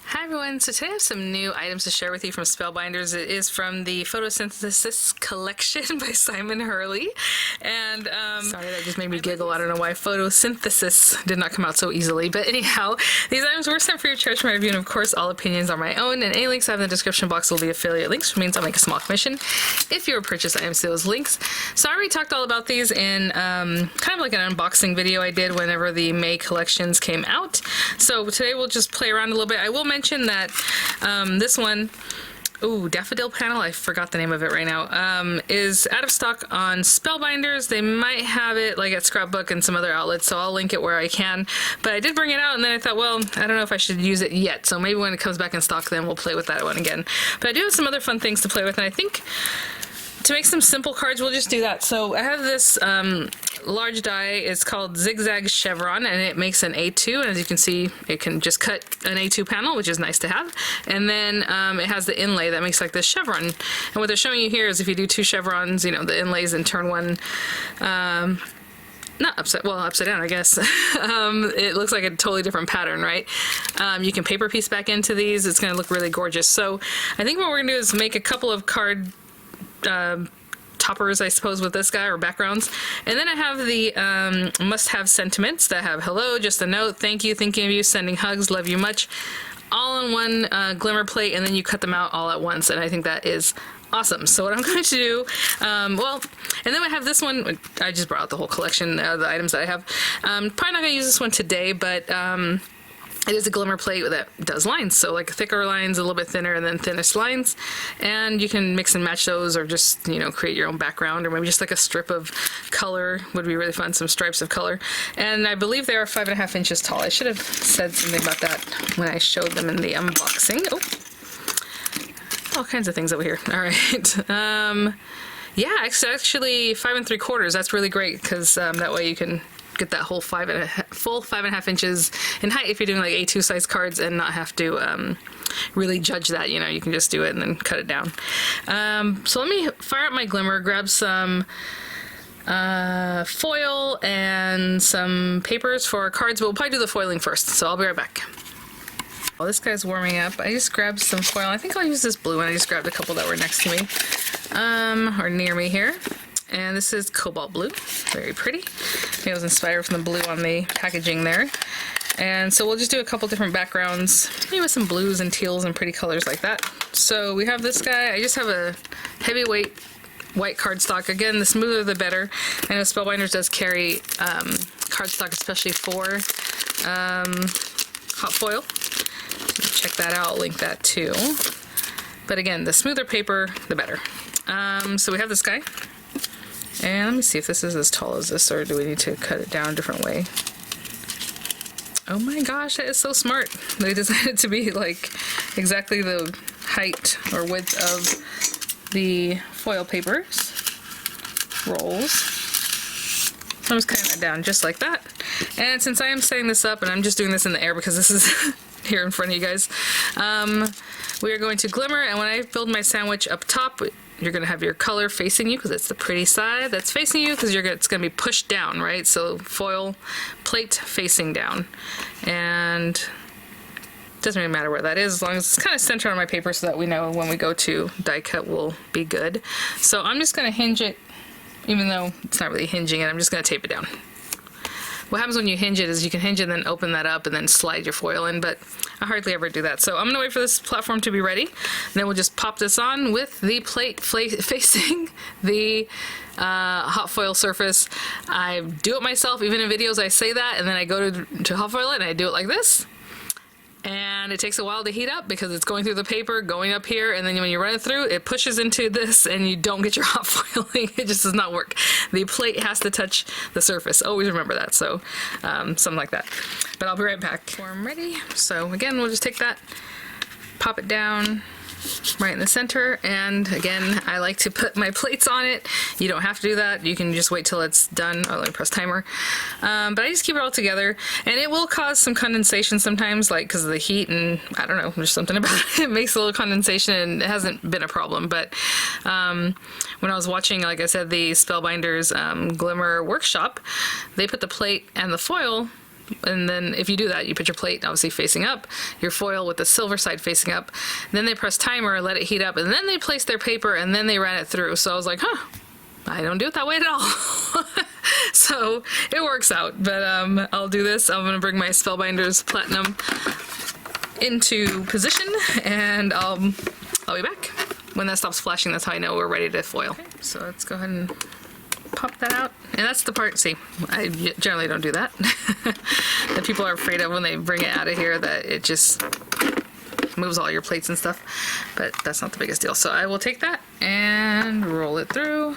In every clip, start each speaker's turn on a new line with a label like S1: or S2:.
S1: Hi everyone, so today I have some new items to share with you from Spellbinders. It is from the Photosynthesis collection by Simon Hurley. And sorry, that just made me giggle. I don't know why photosynthesis did not come out so easily. But anyhow, these items were sent for your choice for my review, and of course all opinions are my own, and any links I have in the description box will be affiliate links, which means I'll make a small commission if you were purchase items to those links. So I already talked all about these in kind of like an unboxing video I did whenever the May collections came out. So today we'll just play around a little bit. I will mention that this one, Daffodil Panel, I forgot the name of it right now, is out of stock on Spellbinders. They might have it like at Scrapbook and some other outlets, so I'll link it where I can. But I did bring it out, and then I thought, well, I don't know if I should use it yet, so maybe when it comes back in stock, then we'll play with that one again. But I do have some other fun things to play with, and I think to make some simple cards, we'll just do that. So I have this large die. It's called Zigzag Chevron, and it makes an A2. And as you can see, it can just cut an A2 panel, which is nice to have. And then it has the inlay that makes like this chevron. And what they're showing you here is if you do two chevrons, you know, the inlays, and turn one not upside down, I guess. It looks like a totally different pattern, right? You can paper piece back into these. It's going to look really gorgeous. So I think what we're going to do is make a couple of card toppers, I suppose, with this guy, or backgrounds. And then I have the must-have sentiments that have hello, just a note, thank you, thinking of you, sending hugs, love you much, all on one glimmer plate, and then you cut them out all at once, and I think that is awesome. So what I'm going to do, and then I have this one. I just brought out the whole collection of the items that I have. Probably not going to use this one today, but it is a glimmer plate that does lines, so like thicker lines, a little bit thinner, and then thinnest lines. And you can mix and match those, or just, you know, create your own background, or maybe just like a strip of color would be really fun, some stripes of color. And I believe they are 5.5 inches tall. I should have said something about that when I showed them in the unboxing. Oh, all kinds of things over here. All right. Yeah, it's actually 5 3/4. That's really great, because that way you can get that whole full 5.5 inches in height if you're doing like A2 size cards, and not have to really judge that. You know, you can just do it and then cut it down. So let me fire up my glimmer, grab some foil and some papers for our cards, but we'll probably do the foiling first, so I'll be right back. While this guy's warming up, I just grabbed some foil. I think I'll use this blue one. I just grabbed a couple that were next to me, or near me here. And this is cobalt blue, very pretty. It was inspired from the blue on the packaging there. And so we'll just do a couple different backgrounds, maybe with some blues and teals and pretty colors like that. So we have this guy. I just have a heavyweight white cardstock. Again, the smoother the better. I know Spellbinders does carry cardstock, especially for hot foil. Check that out, I'll link that too. But again, the smoother paper, the better. So we have this guy. And let me see if this is as tall as this, or do we need to cut it down a different way? Oh my gosh, that is so smart. They designed it to be like exactly the height or width of the foil papers. Rolls. So I'm just cutting that down just like that. And since I am setting this up, and I'm just doing this in the air because this is here in front of you guys, we are going to glimmer, and when I build my sandwich up top, you're going to have your color facing you because it's the pretty side that's facing you, because it's going to be pushed down, right? So foil plate facing down. And it doesn't really matter where that is, as long as it's kind of centered on my paper so that we know when we go to die cut we'll be good. So I'm just going to hinge it, even though it's not really hinging it, I'm just going to tape it down. What happens when you hinge it is you can hinge it and then open that up and then slide your foil in, but I hardly ever do that. So I'm going to wait for this platform to be ready, and then we'll just pop this on with the plate facing the hot foil surface. I do it myself, even in videos I say that, and then I go to hot foil it and I do it like this. And it takes a while to heat up because it's going through the paper, going up here, and then when you run it through, it pushes into this and you don't get your hot foiling. It just does not work. The plate has to touch the surface. Always remember that. So something like that. But I'll be right back. Form ready. So again, we'll just take that, pop it down right in the center, and again, I like to put my plates on it. You don't have to do that. You can just wait till it's done. Oh, let me press timer. But I just keep it all together, and it will cause some condensation sometimes, like because of the heat, and I don't know, there's something about it. It makes a little condensation, and it hasn't been a problem. But when I was watching, like I said, the Spellbinders Glimmer workshop, they put the plate and the foil And then if you do that, you put your plate obviously facing up, your foil with the silver side facing up. Then they press timer, let it heat up, and then they place their paper, and then they ran it through. So I was like, huh, I don't do it that way at all. So it works out. But I'll do this. I'm gonna bring my Spellbinders Platinum into position, and I'll be back. When that stops flashing, that's how I know we're ready to foil. Okay, so let's go ahead and pop that out. And that's the part, see, I generally don't do that. That people are afraid of when they bring it out of here, that it just moves all your plates and stuff. But that's not the biggest deal. So I will take that and roll it through.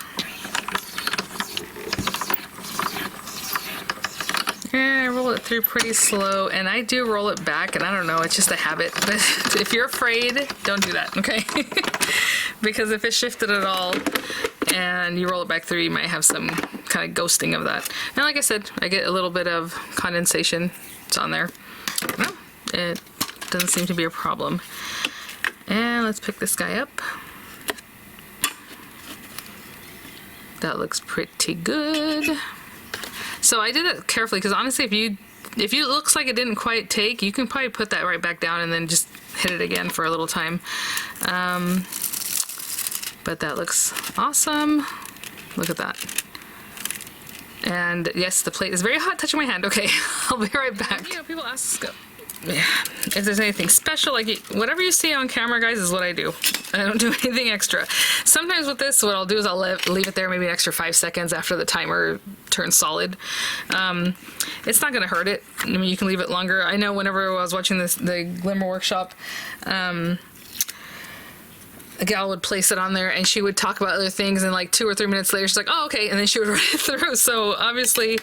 S1: And I roll it through pretty slow, and I do roll it back, and I don't know, it's just a habit. But if you're afraid, don't do that, okay? Because if it shifted at all and you roll it back through, you might have some kind of ghosting of that. And like I said, I get a little bit of condensation. It's on there. No, it doesn't seem to be a problem. And let's pick this guy up. That looks pretty good. So I did it carefully because honestly, if it looks like it didn't quite take, you can probably put that right back down and then just hit it again for a little time. But that looks awesome. Look at that. And yes, the plate is very hot touching my hand. Okay, I'll be right back. You know, people ask if there's anything special, like whatever you see on camera, guys, is what I do. I don't do anything extra. Sometimes with this, what I'll do is I'll leave it there maybe an extra 5 seconds after the timer turns solid. It's not gonna hurt it. I mean, you can leave it longer. I know whenever I was watching the Glimmer Workshop, a gal would place it on there and she would talk about other things, and like 2 or 3 minutes later she's like, oh, okay, and then she would run it through. So obviously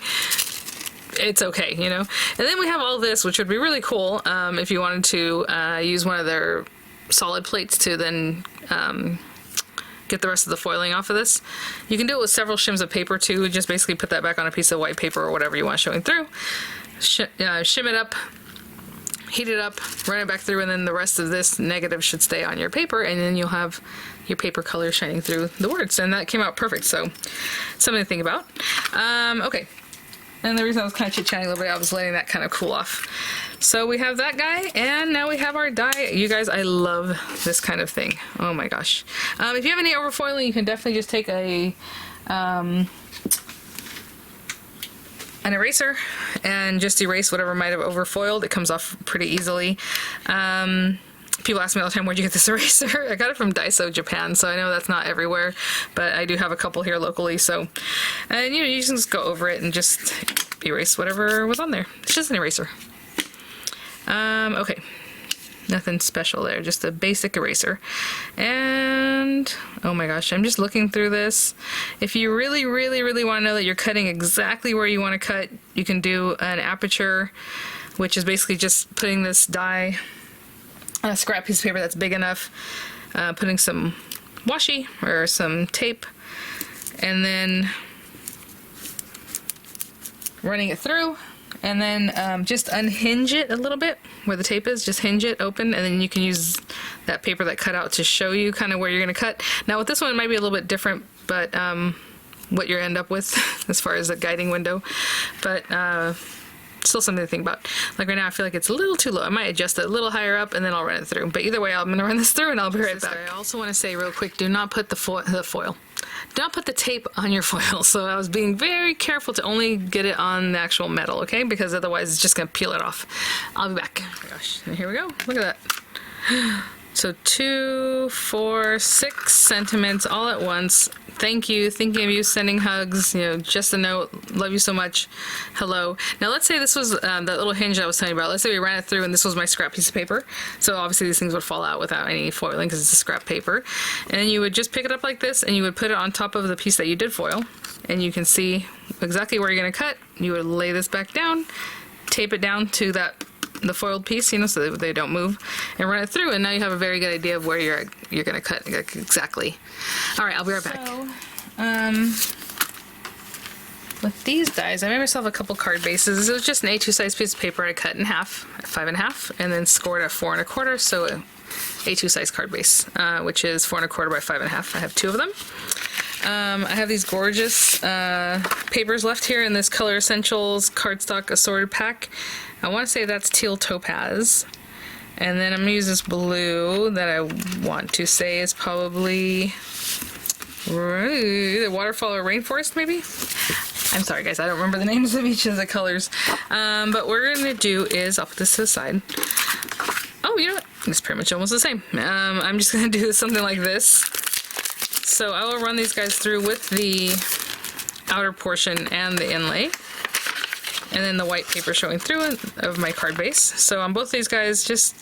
S1: it's okay, you know. And then we have all this, which would be really cool if you wanted to use one of their solid plates to then get the rest of the foiling off of this. You can do it with several shims of paper too. Just basically put that back on a piece of white paper or whatever you want showing through. Shim it up, heat it up, run it back through, and then the rest of this negative should stay on your paper, and then you'll have your paper color shining through the words. And that came out perfect, so something to think about. Okay. And the reason I was kind of chit-chatting a little bit, I was letting that kind of cool off. So we have that guy, and now we have our die. You guys, I love this kind of thing. Oh my gosh. If you have any overfoiling, you can definitely just take an eraser and just erase whatever might have overfoiled. It comes off pretty easily. People ask me all the time, where'd you get this eraser? I got it from Daiso, Japan, so I know that's not everywhere, but I do have a couple here locally, so, and you know, you can just go over it and just erase whatever was on there. It's just an eraser. Okay, nothing special there, just a basic eraser. And, oh my gosh, I'm just looking through this. If you really, really, really want to know that you're cutting exactly where you want to cut, you can do an aperture, which is basically just putting this die on a scrap piece of paper that's big enough, putting some washi or some tape, and then running it through, and then just unhinge it a little bit where the tape is, just hinge it open, and then you can use that paper that cut out to show you kind of where you're going to cut. Now with this one it might be a little bit different, but what you end up with as far as a guiding window, but still something to think about. Like right now I feel like it's a little too low. I might adjust it a little higher up and then I'll run it through. But either way, I'm going to run this through and I'll be right back. I also want to say real quick, do not put the foil. Don't put the tape on your foil. So I was being very careful to only get it on the actual metal, okay? Because otherwise it's just going to peel it off. I'll be back. Oh my gosh, and here we go. Look at that. So 2, 4, 6 sentiments all at once. Thank you, thinking of you, sending hugs, you know, just a note, love you so much, hello. Now let's say this was that little hinge I was telling you about. Let's say we ran it through and this was my scrap piece of paper. So obviously these things would fall out without any foiling because it's a scrap paper. And then you would just pick it up like this and you would put it on top of the piece that you did foil. And you can see exactly where you're gonna cut. You would lay this back down, tape it down to the foiled piece, you know, so that they don't move, and run it through, and now you have a very good idea of where you're gonna cut exactly. All right, I'll be right back. So, with these dies, I made myself a couple card bases. It was just an A2 size piece of paper I cut in half, 5 1/2, and then scored at 4 1/4, so A2 size card base, which is 4 1/4 by 5 1/2. I have 2 of them. I have these gorgeous papers left here in this Color Essentials Cardstock Assorted pack. I want to say that's Teal Topaz. And then I'm going to use this blue that I want to say is probably the Waterfall or Rainforest, maybe? I'm sorry, guys, I don't remember the names of each of the colors. But what we're going to do is, I'll put this to the side. Oh, you know what? It's pretty much almost the same. I'm just going to do something like this. So I will run these guys through with the outer portion and the inlay. And then the white paper showing through of my card base. So on both these guys, just,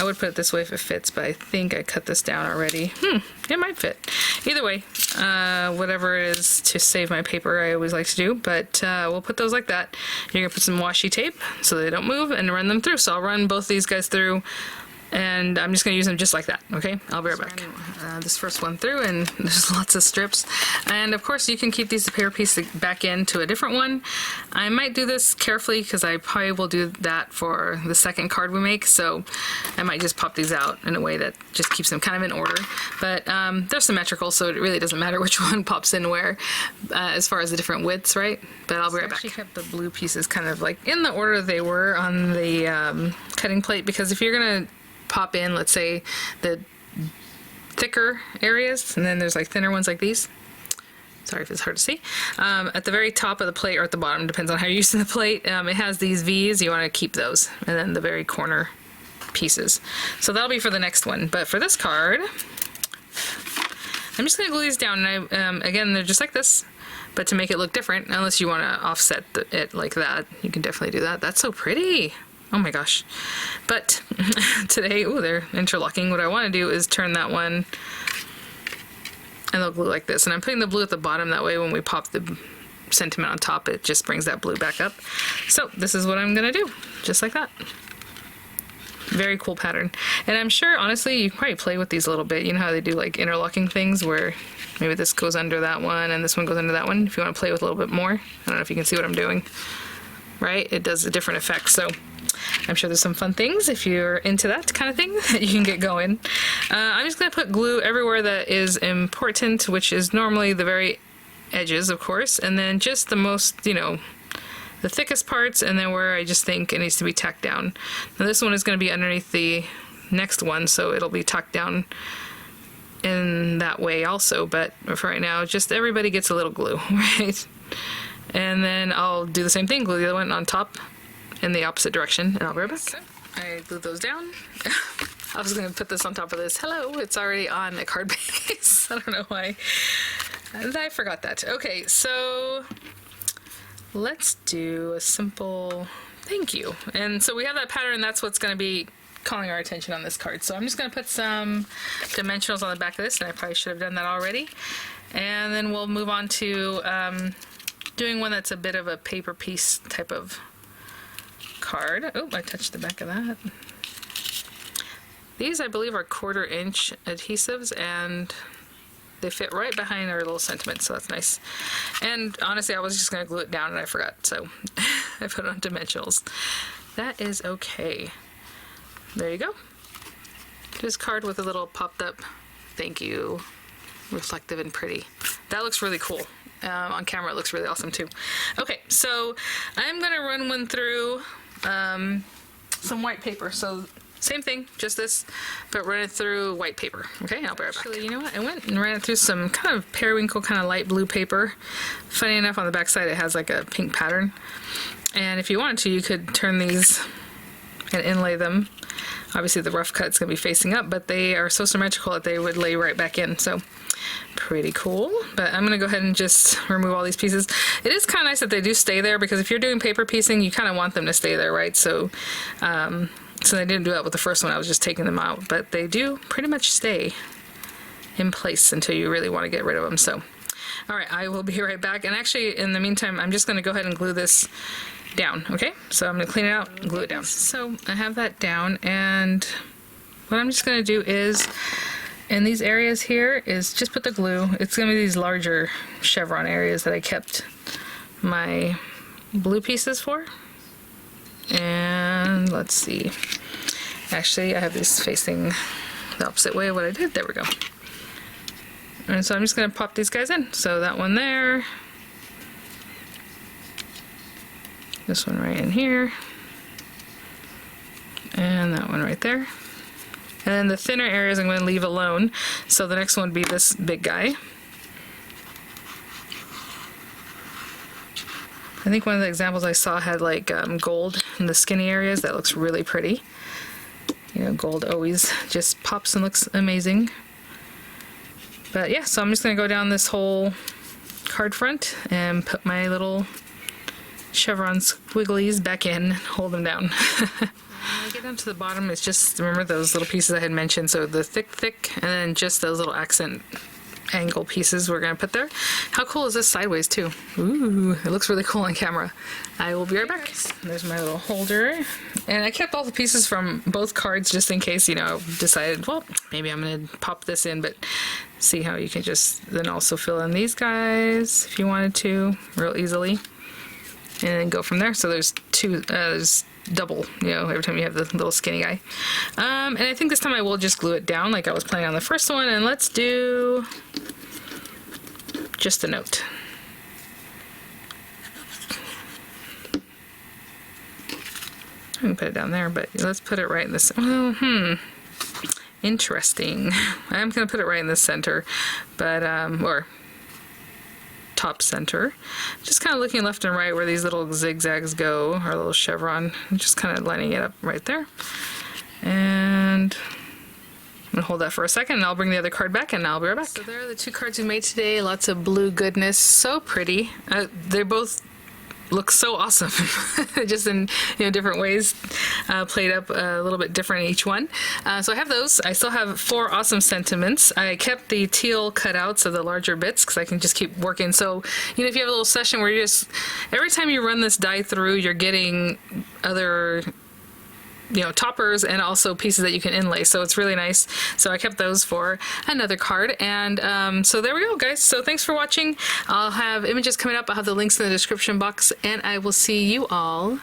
S1: I would put it this way if it fits, but I think I cut this down already. It might fit. Either way, whatever it is to save my paper, I always like to do, but we'll put those like that. You're gonna put some washi tape so they don't move and run them through. So I'll run both these guys through, and I'm just going to use them just like that, okay? I'll be right back. This first one through, and there's lots of strips. And of course, you can keep these paper pieces back into a different one. I might do this carefully because I probably will do that for the second card we make, so I might just pop these out in a way that just keeps them kind of in order. But they're symmetrical, so it really doesn't matter which one pops in where as far as the different widths, right? But I'll be right back. I actually kept the blue pieces kind of like in the order they were on the cutting plate, because if you're going to pop in, let's say, the thicker areas, and then there's like thinner ones like these. Sorry if it's hard to see. At the very top of the plate or at the bottom, depends on how you're using the plate, it has these V's. You want to keep those, and then the very corner pieces. So that'll be for the next one. But for this card, I'm just going to glue these down. And again, they're just like this, but to make it look different, unless you want to offset it like that, you can definitely do that. That's so pretty. Oh my gosh. But today, ooh, they're interlocking. What I want to do is turn that one, and they'll glue like this. And I'm putting the blue at the bottom, that way when we pop the sentiment on top, it just brings that blue back up. So this is what I'm going to do, just like that. Very cool pattern. And I'm sure, honestly, you can probably play with these a little bit. You know how they do like interlocking things where maybe this goes under that one and this one goes under that one. If you want to play with a little bit more. I don't know if you can see what I'm doing. Right? It does a different effect. So I'm sure there's some fun things if you're into that kind of thing that you can get going. I'm just going to put glue everywhere that is important, which is normally the very edges, of course, and then just the most, you know, the thickest parts, and then where I just think it needs to be tacked down. Now this one is going to be underneath the next one, so it'll be tucked down in that way also, but for right now, just everybody gets a little glue, right? And then I'll do the same thing, glue the other one on top in the opposite direction, and I'll be right back. So I glued those down. I was going to put this on top of this. Hello, it's already on a card base. I don't know why. I forgot that. Okay, so let's do a simple thank you. And so we have that pattern, that's what's going to be calling our attention on this card. So I'm just going to put some dimensionals on the back of this, and I probably should have done that already. And then we'll move on to doing one that's a bit of a paper piece type of card. Oh, I touched the back of that. These, I believe, are 1/4 inch adhesives, and they fit right behind our little sentiment, so that's nice. And honestly, I was just going to glue it down, and I forgot, so I put it on dimensionals. That is okay. There you go. This card with a little popped up thank you, reflective and pretty. That looks really cool. On camera, it looks really awesome too. Okay, so I'm going to run one through some white paper. So same thing, just this, but run it through white paper. Okay, I'll be right back. Actually, you know what? I went and ran it through some kind of periwinkle, kind of light blue paper. Funny enough, on the back side, it has like a pink pattern. And if you wanted to, you could turn these and inlay them. Obviously, the rough cut's going to be facing up, but they are so symmetrical that they would lay right back in. So pretty cool. But I'm going to go ahead and just remove all these pieces. It is kind of nice that they do stay there, because if you're doing paper piecing, you kind of want them to stay there, right? So so I didn't do that with the first one. I was just taking them out, but they do pretty much stay in place until you really want to get rid of them. So all right, I will be right back. And actually, in the meantime, I'm just going to go ahead and glue this down. Okay, so I'm going to clean it out and glue it down. So I have that down, and what I'm just going to do is, in these areas here, is just put the glue. It's going to be these larger chevron areas that I kept my blue pieces for. And let's see. Actually, I have these facing the opposite way of what I did. There we go. And so I'm just going to pop these guys in. So that one there. This one right in here. And that one right there. And then the thinner areas I'm going to leave alone. So the next one would be this big guy. I think one of the examples I saw had like gold in the skinny areas. That looks really pretty. You know, gold always just pops and looks amazing. But yeah, so I'm just going to go down this whole card front and put my little chevron squigglies back in, hold them down. When I get down to the bottom, it's just, remember those little pieces I had mentioned, so the thick, and then just those little accent angle pieces we're going to put there. How cool is this sideways too? Ooh, it looks really cool on camera. I will be right back. There's my little holder. And I kept all the pieces from both cards just in case, you know, decided, well, maybe I'm going to pop this in, but see how you can just then also fill in these guys if you wanted to, real easily. And then go from there. So there's two, there's double, you know, every time you have the little skinny guy. And I think this time I will just glue it down like I was planning on the first one, and let's do just a note. I can put it down there, but let's put it right in this. Well, interesting. I'm going to put it right in the center, but, or top center. Just kind of looking left and right where these little zigzags go, or little chevron, just kind of lining it up right there. And I'm gonna hold that for a second, and I'll bring the other card back, and I'll be right back. So there are the two cards we made today. Lots of blue goodness, so pretty. They both look so awesome, just in, you know, different ways, played up a little bit different in each one. So I have those. I still have 4 awesome sentiments. I kept the teal cutouts of the larger bits because I can just keep working. So, you know, if you have a little session where you just, every time you run this die through, you're getting other, you know, toppers and also pieces that you can inlay, so it's really nice. So I kept those for another card, and so there we go, guys. So thanks for watching. I'll have images coming up. I'll have the links in the description box, and I will see you all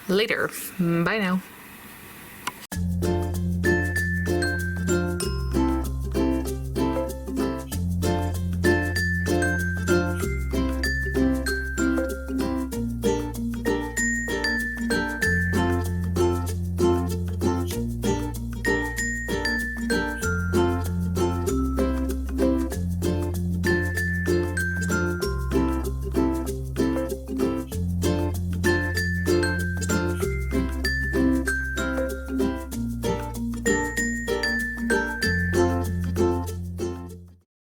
S1: later. Bye now.